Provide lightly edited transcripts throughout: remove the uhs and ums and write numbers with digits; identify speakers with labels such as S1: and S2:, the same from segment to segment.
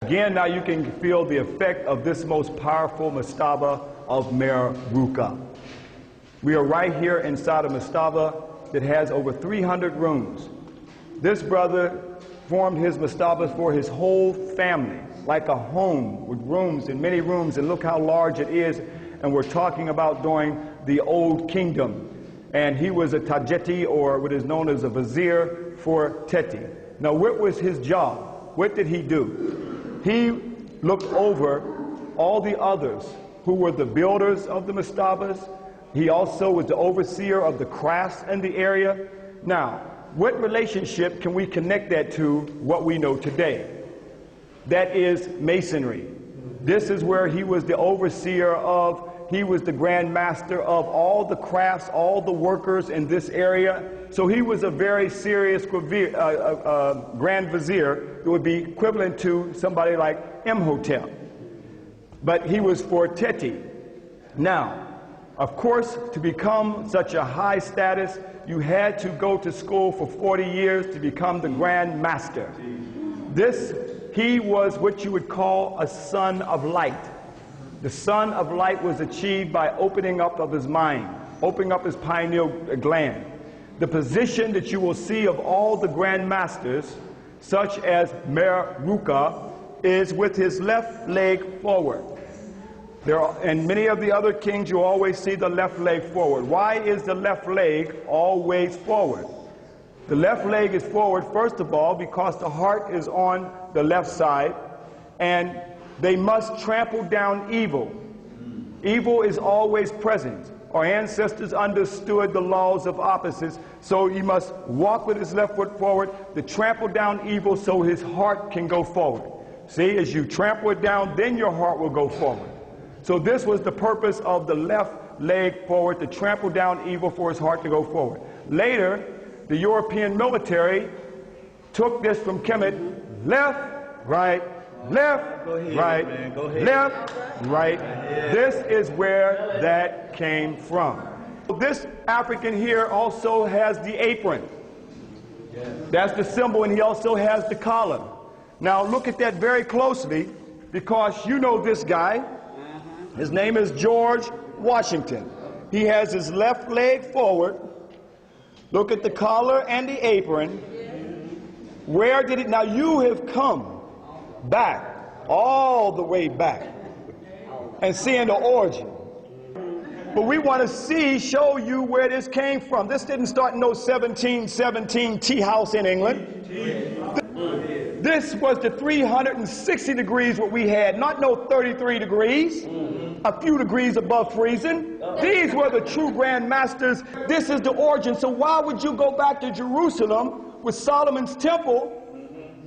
S1: Again, now you can feel the effect of this most powerful mastaba of Meruka. We are right here inside a mastaba that has over 300 rooms. This brother formed his mastabas for his whole family, like a home with rooms and many rooms, and look how large it is. And we're talking about during the Old Kingdom. And he was a Tajeti, or what is known as a vizier for Teti. Now, what was his job? What did he do? He looked over all the others who were the builders of the mastabas. He also was the overseer of the crafts in the area. Now, what relationship can we connect that to what we know today? That is Masonry. This is where he was the overseer of, he was the grand master of all the crafts, all the workers in this area. So he was a very serious grand vizier that would be equivalent to somebody like Imhotep. But he was for Teti. Now, of course, to become such a high status, you had to go to school for 40 years to become the grand master. He was what you would call a son of light. The son of light was achieved by opening up of his mind, opening up his pineal gland. The position that you will see of all the grand masters, such as Meruka, is with his left leg forward. And many of the other kings, you always see the left leg forward. Why is the left leg always forward? The left leg is forward, first of all, because the heart is on the left side, and they must trample down evil. Evil is always present. Our ancestors understood the laws of opposites, so he must walk with his left foot forward to trample down evil so his heart can go forward. See, as you trample it down, then your heart will go forward. So this was the purpose of the left leg forward, to trample down evil for his heart to go forward. Later, the European military took this from Kemet, left, right, left, right, left, right. This is where that came from. This African here also has the apron. That's the symbol, and he also has the collar. Now look at that very closely, because you know this guy. His name is George Washington. He has his left leg forward. Look at the collar and the apron. Where did it? Now you have come back, all the way back, and seeing the origin. But we want to show you where this came from. This didn't start in no 1717 tea house in England. This was the 360 degrees what we had, not no 33 degrees, a few degrees above freezing. These were the true grand masters. This is the origin. So why would you go back to Jerusalem with Solomon's temple,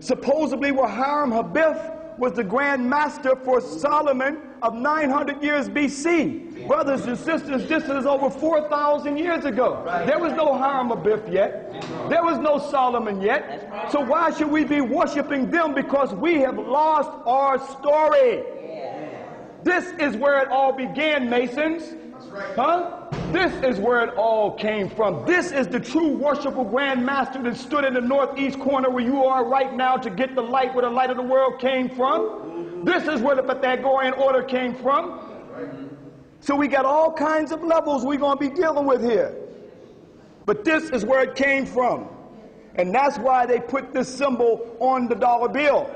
S1: supposedly where Hiram Habith was the grand master for Solomon of 900 years BC? Brothers and sisters, this is over 4,000 years ago. There was no Hiram Habith yet. There was no Solomon yet. So why should we be worshiping them? Because we have lost our story. This is where it all began, Masons. Huh? This is where it all came from. This is the true worshipful grand master that stood in the northeast corner where you are right now to get the light, where the light of the world came from. This is where the Pythagorean order came from. So we got all kinds of levels we're going to be dealing with here. But this is where it came from. And that's why they put this symbol on the dollar bill.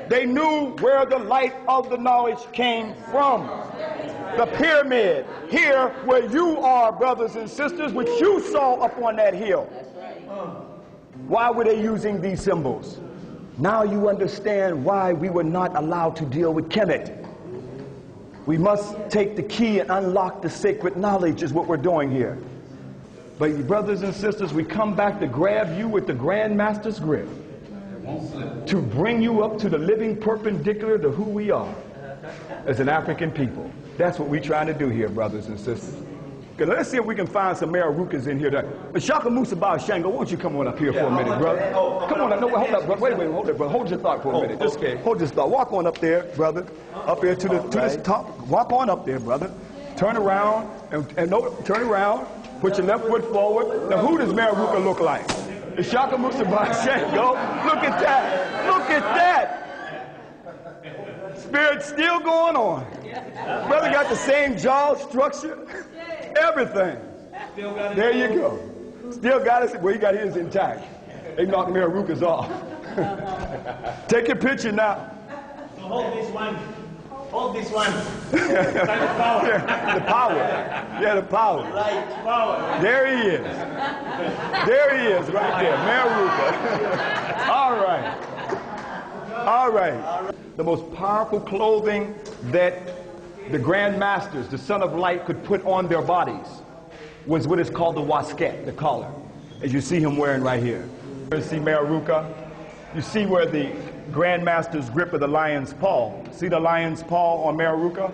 S1: They knew where the light of the knowledge came from. The pyramid, here where you are, brothers and sisters, which you saw up on that hill. Why were they using these symbols? Now you understand why we were not allowed to deal with Kemet. We must take the key and unlock the sacred knowledge is what we're doing here. But brothers and sisters, we come back to grab you with the Grand Master's grip, to bring you up to the living perpendicular to who we are as an African people. That's what we're trying to do here, brothers and sisters. Okay, let's see if we can find some Merukas in here. Shaka Musa Ba Shango, won't you come on up here for a minute, brother? Come on up. No, hold up, brother. Wait, hold it, brother. Hold your thought for a minute. Just hold this thought. Walk on up there, brother. Up here to this top. Walk on up there, brother. Turn around turn around. Put your left foot forward. Now, who does Meruka look like? It's Shaka Musa Ba Shango. Look at that. Look at that. spirit's still going on. Brother got the same jaw structure, everything. There you go. Still got it. Well, he got his intact. They knocked Merukas off. Take your picture now.
S2: So hold this one. Hold this one.
S1: Yeah, the power. Yeah, the power.
S2: Right, power.
S1: There he is. There he is, right there. Meruka. All right. All right. The most powerful clothing that the Grand Masters, the Son of Light, could put on their bodies was what is called the wasket, the collar, as you see him wearing right here. You see Meruka. You see where the Grand Master's grip of the lion's paw. See the lion's paw on Meruka?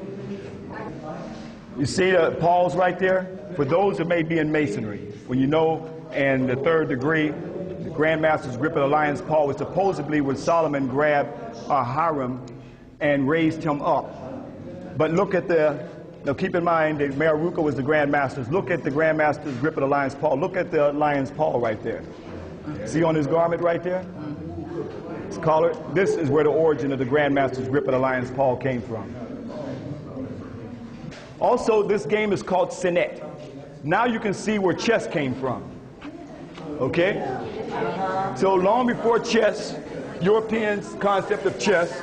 S1: You see the paws right there? For those that may be in Masonry, when you know in the 3rd degree, the Grand Master's grip of the lion's paw was supposedly when Solomon grabbed Hiram and raised him up. But look at now keep in mind that Meruka was the Grand Master's. Look at the Grand Master's grip of the lion's paw. Look at the lion's paw right there. See on his garment right there? His collar. This is where the origin of the Grand Master's grip of the lion's paw came from. Also, this game is called Senet. Now you can see where chess came from. Okay? So long before chess, Europeans' concept of chess,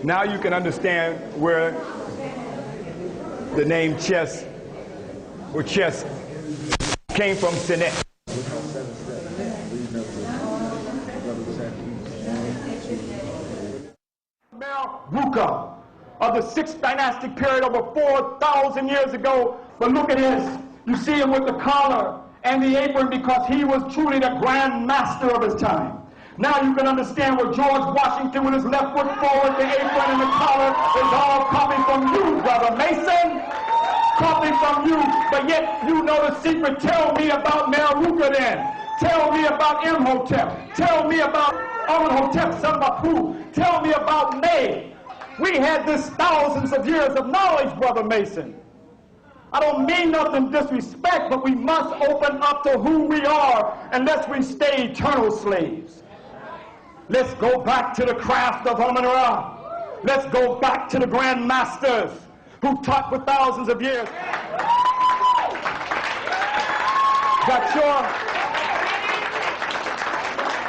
S1: now you can understand where the name chess, or chess, came from Senet. Meruka of the 6th dynastic period over 4,000 years ago. But look at this. You see him with the collar and the apron because he was truly the Grand Master of his time. Now you can understand where George Washington with his left foot forward, the apron and the collar is all coming from you, Brother Mason. Coming from you. But yet you know the secret. Tell me about Meruka then. Tell me about Imhotep. Tell me about Amenhotep, son of Apu. Tell me about May. We had this thousands of years of knowledge, Brother Mason. I don't mean nothing disrespect, but we must open up to who we are unless we stay eternal slaves. Let's go back to the craft of Amun-Ra. Let's go back to the Grand Masters who taught for thousands of years. Got your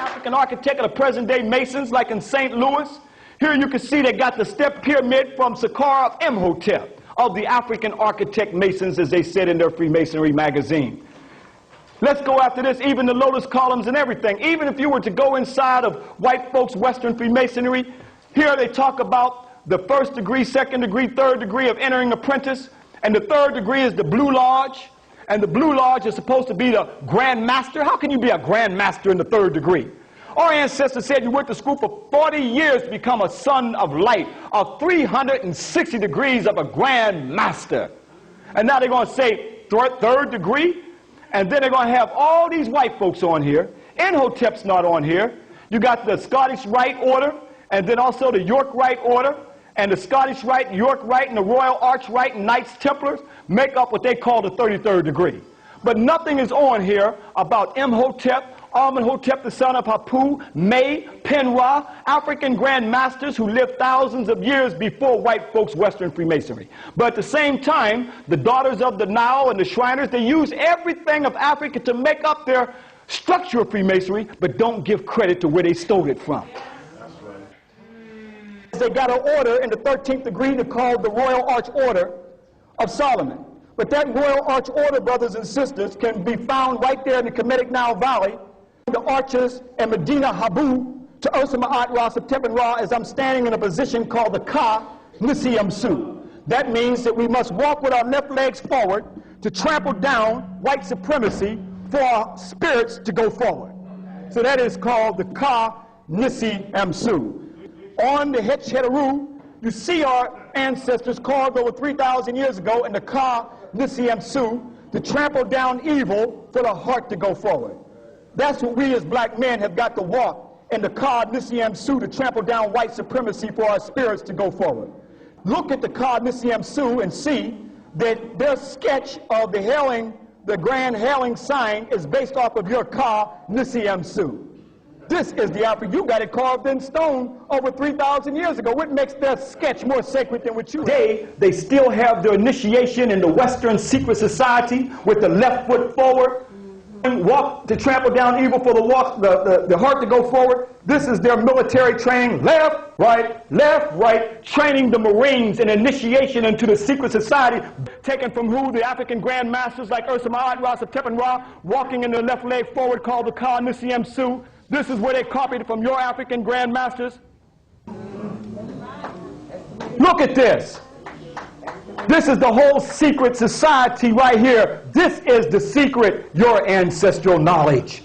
S1: African architect of the present day Masons, like in St. Louis. Here you can see they got the step pyramid from Saqqara of Imhotep, of the African architect Masons, as they said in their Freemasonry magazine. Let's go after this, even the lotus columns and everything. Even if you were to go inside of white folks' Western Freemasonry, here they talk about the 1st degree, 2nd degree, 3rd degree of entering apprentice, and the 3rd degree is the Blue Lodge, and the Blue Lodge is supposed to be the Grand Master. How can you be a Grand Master in the 3rd degree? Our ancestors said you went to school for 40 years to become a son of light, of 360 degrees of a Grand Master. And now they're going to say 3rd degree, and then they're going to have all these white folks on here. Imhotep's not on here. You got the Scottish Rite Order, and then also the York Rite Order, and the Scottish Rite, York Rite, and the Royal Arch Rite and Knights Templars make up what they call the 33rd degree. But nothing is on here about Imhotep, Amenhotep, the son of Hapu, May, Penra, African Grand Masters who lived thousands of years before white folks' Western Freemasonry. But at the same time, the daughters of the Nile and the Shriners, they use everything of Africa to make up their structure of Freemasonry, but don't give credit to where they stole it from. They got an order in the 13th degree called the Royal Arch Order of Solomon. But that Royal Arch Order, brothers and sisters, can be found right there in the Kemetic Nile Valley, the arches and Medina Habu to Ursa Ma'at Ra September Ra, as I'm standing in a position called the Ka Nisi Amsu. That means that we must walk with our left legs forward to trample down white supremacy for our spirits to go forward. So that is called the Ka Nisi Amsu. On the Hetcheru, you see our ancestors carved over 3,000 years ago in the Ka Nisi Amsu to trample down evil for the heart to go forward. That's what we as black men have got to walk in the Ka Nisi Amsu to trample down white supremacy for our spirits to go forward. Look at the Ka Nisi Amsu and see that their sketch of the grand hailing sign is based off of your Ka Nisi Amsu. This is the African. You got it carved in stone over 3,000 years ago. What makes their sketch more sacred than what you have? They still have their initiation in the Western secret society with the left foot forward, and walk to trample down evil for the heart to go forward. This is their military training, left, right, training the Marines in initiation into the secret society, taken from who? The African Grand Masters like Ursa Ma'at Ra, Tepen Ra, walking in the left leg forward called the Ka Nisiem Su. This is where they copied it from your African Grand Masters. Look at this. This is the whole secret society right here. This is the secret, your ancestral knowledge.